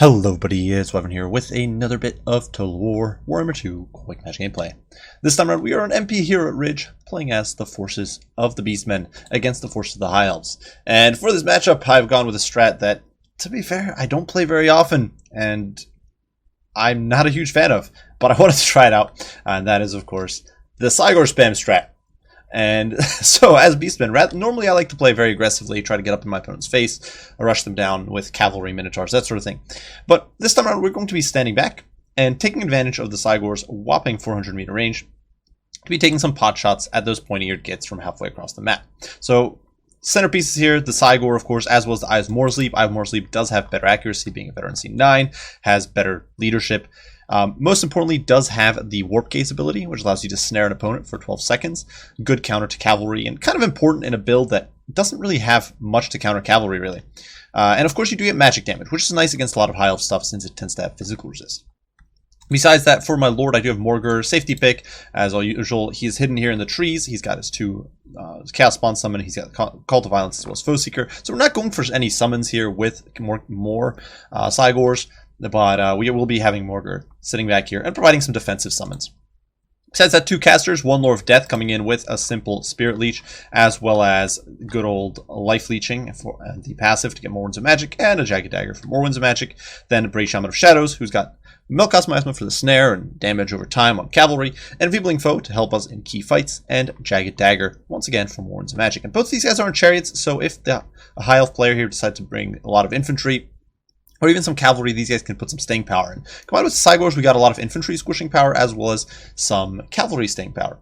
Hello buddy, it's Weapon here with another bit of Total War Warhammer 2 quick match gameplay. This time around we are an MP here at Ridge, playing as the forces of the Beastmen against the forces of the High Elves. And for this matchup I've gone with a strat that, to be fair, I don't play very often, and I'm not a huge fan of, but I wanted to try it out, and that is of course the Cygor spam strat. And so, as Beastmen, normally I like to play very aggressively, try to get up in my opponent's face, rush them down with cavalry, minotaurs, that sort of thing. But this time around, we're going to be standing back and taking advantage of the Cygor's whopping 400 meter range to be taking some pot shots at those pointy-eared gits from halfway across the map. So, centerpieces here, the Cygor, of course, as well as the Eye of Morsleep. Eye of Morsleep does have better accuracy, being a veteran C9, has better leadership. Most importantly, does have the Warp Gaze ability, which allows you to snare an opponent for 12 seconds. Good counter to cavalry, and kind of important in a build that doesn't really have much to counter cavalry, really. And of course, you do get magic damage, which is nice against a lot of high elf stuff since it tends to have physical resist. Besides that, for my lord, I do have Morgur, safety pick. As all usual, he is hidden here in the trees. He's got his two Chaos Spawn summon. He's got Call to Violence as well as Foe Seeker. So we're not going for any summons here with more Cygors. But we will be having Morgur sitting back here and providing some defensive summons. Besides that, two casters, one Lord of Death coming in with a simple Spirit Leech, as well as good old Life Leeching for the passive to get more Winds of Magic, and a Jagged Dagger for more Winds of Magic. Then Brave Shaman of Shadows, who's got Melkoth's Miasma for the snare and damage over time on cavalry, and Enfeebling Foe to help us in key fights, and Jagged Dagger, once again, for more Winds of Magic. And both of these guys are in chariots, so if a high elf player here decides to bring a lot of infantry, or even some cavalry, these guys can put some staying power in. Combined with the Cygors, we got a lot of infantry squishing power, as well as some cavalry staying power.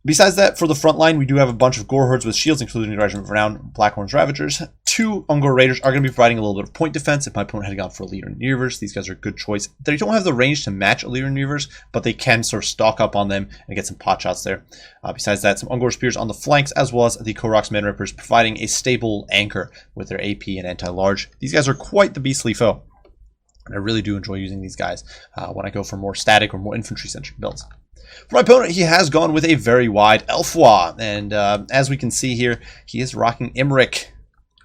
Besides that, for the front line, we do have a bunch of Gore Hordes with shields, including the Regiment of Renown, Blackhorns Ravagers. Two Ungor Raiders are going to be providing a little bit of point defense if my opponent had gone for a Leader in Reavers. These guys are a good choice. They don't have the range to match a Leader in Reavers, but they can sort of stalk up on them and get some pot shots there. Besides that, some Ungor Spears on the flanks, as well as the Korok's Man Rippers providing a stable anchor with their AP and anti-large. These guys are quite the beastly foe, and I really do enjoy using these guys when I go for more static or more infantry-centric builds. For my opponent, he has gone with a very wide Elfwa, and as we can see here, he is rocking Imric,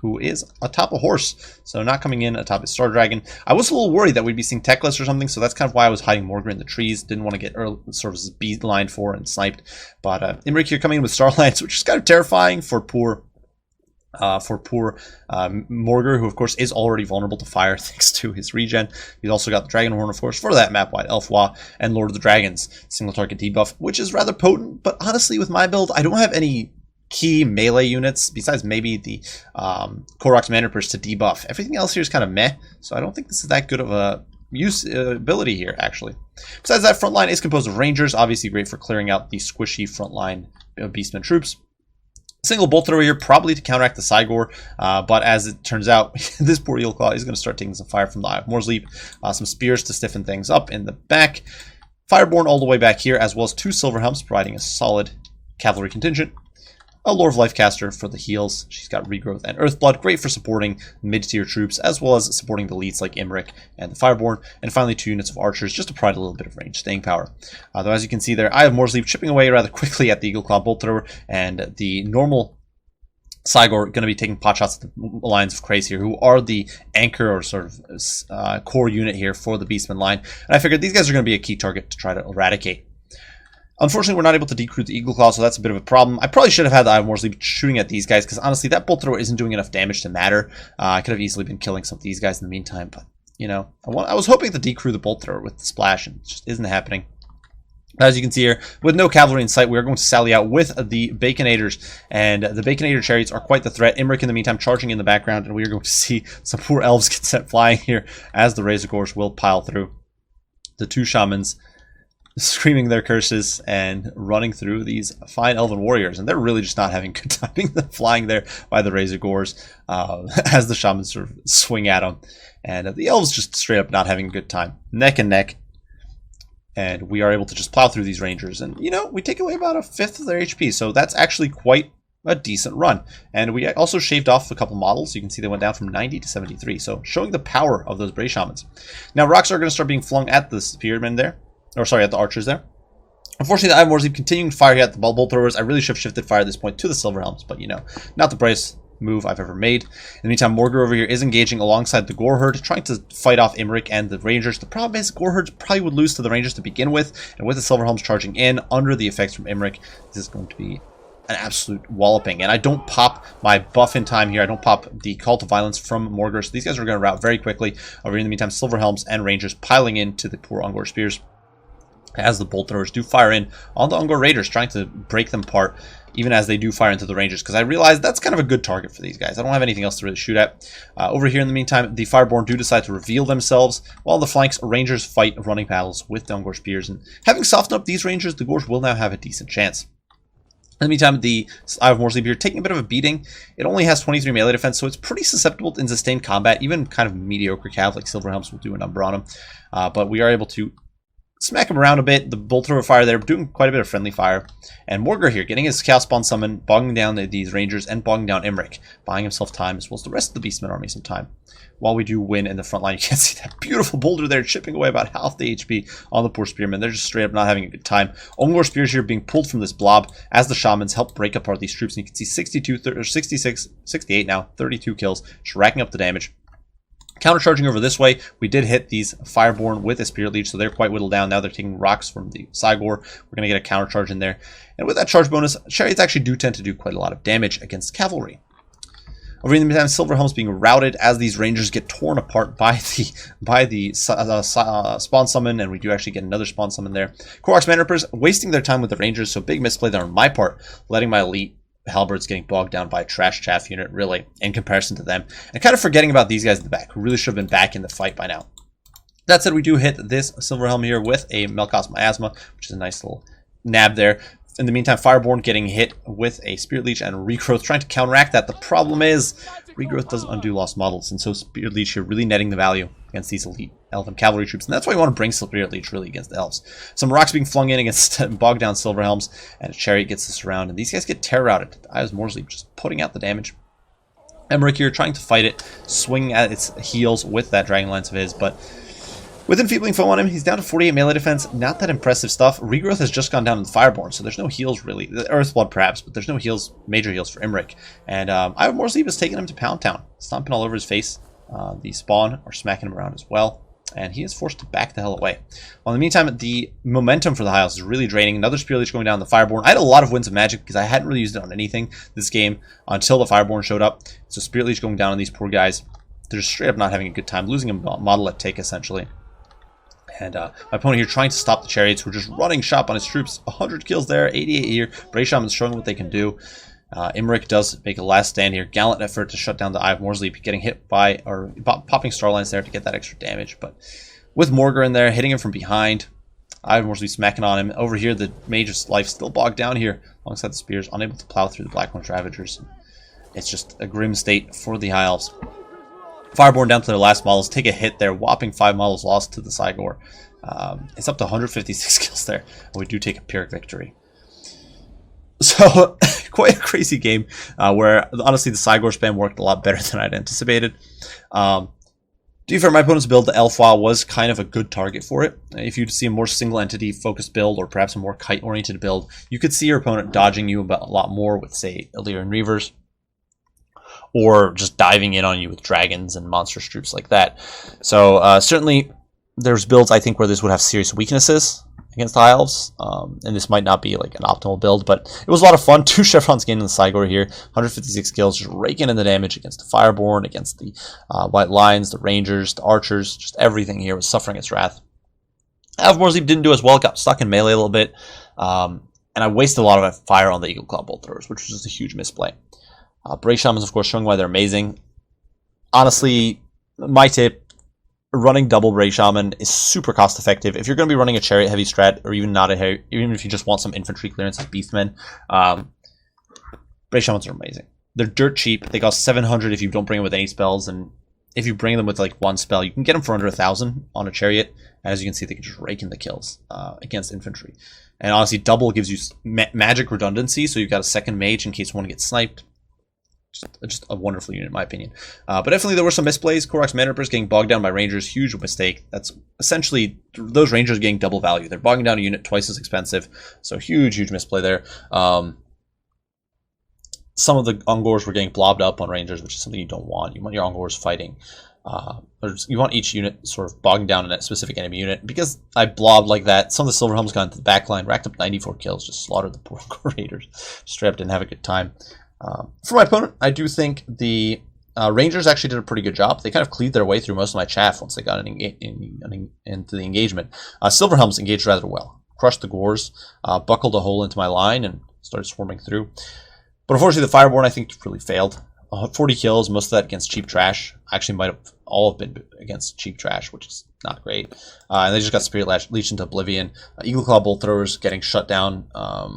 who is atop a horse, so not coming in atop his Star Dragon. I was a little worried that we'd be seeing Techless or something, so that's kind of why I was hiding Morgur in the trees. Didn't want to get early, sort of beat lined for and sniped. But Imric here coming in with Starlance, which is kind of terrifying for poor Morgur, who of course is already vulnerable to fire thanks to his regen. He's also got the Dragonhorn, of course, for that map-wide Elfwa, and Lord of the Dragons, single target debuff, which is rather potent, but honestly with my build, I don't have any key melee units, besides maybe the Korok's Man Rippers to debuff. Everything else here is kind of meh, so I don't think this is that good of a ability here, actually. Besides that, front line is composed of Rangers, obviously great for clearing out the squishy front line of Beastmen troops. Single bolt thrower here, probably to counteract the Cygor, but as it turns out, this poor Eelclaw is going to start taking some fire from the Eye of Morsleep, some spears to stiffen things up in the back, Fireborn all the way back here, as well as two Silver Helms providing a solid cavalry contingent. A Lore of Life caster for the heals. She's got Regrowth and Earthblood, great for supporting mid-tier troops, as well as supporting the elites like Imric and the Fireborn. And finally, two units of archers, just to provide a little bit of range staying power. Though as you can see there, Eye of Morsleep chipping away rather quickly at the Eagleclaw Bolt Thrower, and the normal Cygor going to be taking pot shots at the Alliance of Krays here, who are the anchor or sort of core unit here for the Beastmen line. And I figured these guys are going to be a key target to try to eradicate. Unfortunately, we're not able to decrew the Eagleclaw, so that's a bit of a problem. I probably should have had the Eye of Morsleep shooting at these guys, because honestly, that Bolt Thrower isn't doing enough damage to matter. I could have easily been killing some of these guys in the meantime, but, you know, I was hoping to decrew the Bolt Thrower with the splash, and it just isn't happening. As you can see here, with no cavalry in sight, we are going to sally out with the Baconators, and the Baconator chariots are quite the threat. Imric, in the meantime, charging in the background, and we are going to see some poor elves get sent flying here as the Razor Gores will pile through. The two shamans screaming their curses and running through these fine elven warriors, and they're really just not having good timing. Flying there by the Razor Gores as the shamans sort of swing at them, and the elves just straight up not having a good time, neck and neck. And we are able to just plow through these rangers, and you know, we take away about a fifth of their HP, so that's actually quite a decent run. And we also shaved off a couple models. You can see they went down from 90 to 73, so showing the power of those Brave Shamans. Now rocks are going to start being flung at the spearmen there, or sorry, at the archers there. Unfortunately, the Eye of Morsleep continuing to fire here at the bolt throwers. I really should have shifted fire at this point to the Silver Helms, but you know, not the price move I've ever made. In the meantime, Morgar over here is engaging alongside the Gore Herd, trying to fight off Imrik and the Rangers. The problem is Gore Herd probably would lose to the Rangers to begin with, and with the Silverhelms charging in under the effects from Imrik, this is going to be an absolute walloping. And I don't pop my buff in time here. I don't pop the Call to Violence from Morgar, so these guys are going to rout very quickly. Over in the meantime, Silverhelms and Rangers piling into the poor Ungor Spears as the bolt throwers do fire in on the Ungor Raiders, trying to break them apart, even as they do fire into the Rangers, because I realize that's kind of a good target for these guys. I don't have anything else to really shoot at. Over here in the meantime, the Fireborn do decide to reveal themselves, while the flanks Rangers fight running battles with the Ungor Spears, and having softened up these Rangers, the Gors will now have a decent chance. In the meantime, the Eye of Morsley here taking a bit of a beating. It only has 23 melee defense, so it's pretty susceptible in sustained combat. Even kind of mediocre cav like Silverhelms will do a number on him, but we are able to smack him around a bit. The bolt thrower fire there, doing quite a bit of friendly fire. And Morgar here, getting his Chaos Spawn summon, bogging down these Rangers and bogging down Imrik, buying himself time, as well as the rest of the Beastmen army some time. While we do win in the front line, you can see that beautiful boulder there, chipping away about half the HP on the poor Spearmen. They're just straight up not having a good time. Ungor Spears here being pulled from this blob as the Shamans help break apart these troops. And you can see 66, 68 now, 32 kills, just racking up the damage. Countercharging over this way, we did hit these Fireborn with a Spirit Leech, so they're quite whittled down. Now they're taking rocks from the Cygor. We're going to get a countercharge in there. And with that charge bonus, Chariots actually do tend to do quite a lot of damage against Cavalry. Over in the meantime, Silverhelms being routed as these Rangers get torn apart by the Spawn Summon, and we do actually get another Spawn Summon there. Korvax Manrippers wasting their time with the Rangers, so big misplay there on my part, letting my elite Halberds getting bogged down by a trash chaff unit, really, in comparison to them. And kind of forgetting about these guys in the back, who really should have been back in the fight by now. That said, we do hit this Silverhelm here with a Melkos Miasma, which is a nice little nab there. In the meantime, Fireborn getting hit with a Spirit Leech and Regrowth, trying to counteract that. The problem is, Regrowth doesn't undo lost models, and so Spirit Leech here really netting the value against these elite Elven Cavalry troops, and that's why you want to bring Spirit Leech really against the Elves. Some rocks being flung in against bogged down Silverhelms, and a Chariot gets this around, and these guys get terror routed. Eye of Morsley just putting out the damage. Emmerich here trying to fight it, swinging at its heels with that Dragon Lance of his, but with Enfeebling Foe on him, he's down to 48 melee defense. Not that impressive stuff. Regrowth has just gone down in the Fireborn, so there's no heals really. The Earthblood perhaps, but there's no heals, major heals for Imrik. And Eye of Morsley is taking him to Pound Town, stomping all over his face. The Spawn are smacking him around as well, and he is forced to back the hell away. Well, in the meantime, the momentum for the High Elves is really draining. Another Spirit Leech going down the Fireborn. I had a lot of Winds of Magic because I hadn't really used it on anything this game until the Fireborn showed up. So Spirit Leech going down on these poor guys. They're just straight up not having a good time, losing a model at take essentially. And my opponent here trying to stop the Chariots, who are just running shop on his troops. 100 kills there, 88 here. Brave Shaman's showing what they can do. Imrik does make a last stand here. Gallant effort to shut down the Eye of Morsley, getting hit by, or popping Starlines there to get that extra damage. But with Morgar in there, hitting him from behind, Eye of Morsley smacking on him. Over here, the Mage's life still bogged down here alongside the Spears, unable to plow through the Blackmoor Ravagers. It's just a grim state for the High Elves. Fireborn down to their last models, take a hit there, whopping 5 models lost to the Cygor. It's up to 156 kills there, and we do take a Pyrrhic victory. So, quite a crazy game, where honestly the Cygor spam worked a lot better than I'd anticipated. To be fair, my opponent's build, the Elfwa, was kind of a good target for it. If you see a more single entity focused build, or perhaps a more kite oriented build, you could see your opponent dodging you a lot more with, say, Illyrian Reavers, or just diving in on you with dragons and monstrous troops like that. So certainly there's builds I think where this would have serious weaknesses against the High Elves, and this might not be like an optimal build, but it was a lot of fun. 2 chevrons gaining the Cygor here, 156 kills, just raking in the damage against the Fireborn, against the White Lions, the Rangers, the Archers, just everything here was suffering its wrath. Eye of Morsley didn't do as well, got stuck in melee a little bit, and I wasted a lot of fire on the Eagle Claw Bolt Throwers, which was just a huge misplay. Brave Shamans, of course, showing why they're amazing. Honestly, my tip, running double Brave Shaman is super cost effective. If you're going to be running a Chariot heavy strat, or even not even if you just want some infantry clearance like Beastmen, Brave Shamans are amazing. They're dirt cheap. They cost 700 if you don't bring them with any spells, and if you bring them with like one spell, you can get them for under 1,000 on a Chariot. As you can see, they can just rake in the kills against infantry. And honestly, double gives you magic redundancy, so you've got a second mage in case one gets sniped. Just a wonderful unit in my opinion. But definitely there were some misplays. Korvax Manrippers getting bogged down by Rangers, huge mistake. That's essentially those Rangers getting double value. They're bogging down a unit twice as expensive, so huge misplay there. some of the Ungors were getting blobbed up on Rangers, which is something you don't want. You want your Ungors fighting. You want each unit sort of bogging down in a specific enemy unit. Because I blobbed like that, some of the Silver Helms got into the back line, racked up 94 kills, just slaughtered the poor Raiders. Straight up didn't have a good time. For my opponent, I do think the Rangers actually did a pretty good job. They kind of cleaved their way through most of my chaff once they got into the engagement. Silver Helms engaged rather well. Crushed the Gores, buckled a hole into my line, and started swarming through. But unfortunately, the Fireborn, I think, really failed. 40 kills, most of that against cheap trash. Actually, might have all have been against cheap trash, which is not great. And they just got Spirit Leech into Oblivion. Eagle Claw Bolt Throwers getting shut down,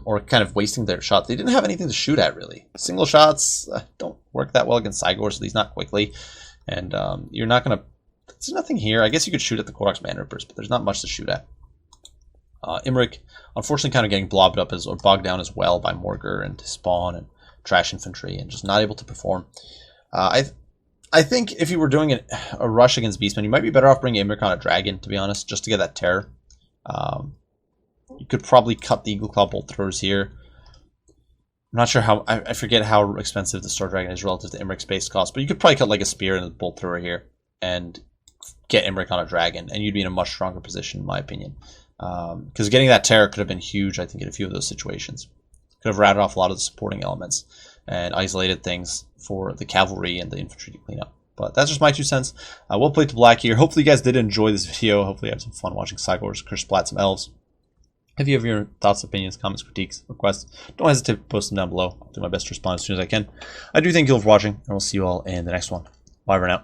or kind of wasting their shot. They didn't have anything to shoot at, really. Single shots don't work that well against Cygors, at least not quickly. And you're not going to... There's nothing here. I guess you could shoot at the Koroks Man Rippers, but there's not much to shoot at. Imrik, unfortunately, kind of getting blobbed up or bogged down as well by Morgur and Spawn and Trash Infantry, and just not able to perform. I think if you were doing a rush against Beastmen, you might be better off bringing Imrik on a Dragon, to be honest, just to get that terror. You could probably cut the Eagle Claw Bolt Throwers here. I'm not sure how... I forget how expensive the Star Dragon is relative to Imrik's base cost, but you could probably cut like a Spear and a Bolt Thrower here and get Imrik on a Dragon, and you'd be in a much stronger position, in my opinion. Because getting that terror could have been huge, I think, in a few of those situations. Could have routed off a lot of the supporting elements and isolated things for the cavalry and the infantry to clean up. But that's just my 2 cents. We'll play to black here. Hopefully you guys did enjoy this video. Hopefully you had some fun watching Cygors curse splat some elves. If you have your thoughts, opinions, comments, critiques, requests, don't hesitate to post them down below. I'll do my best to respond as soon as I can. I do thank you all for watching, and we'll see you all in the next one. Bye for now.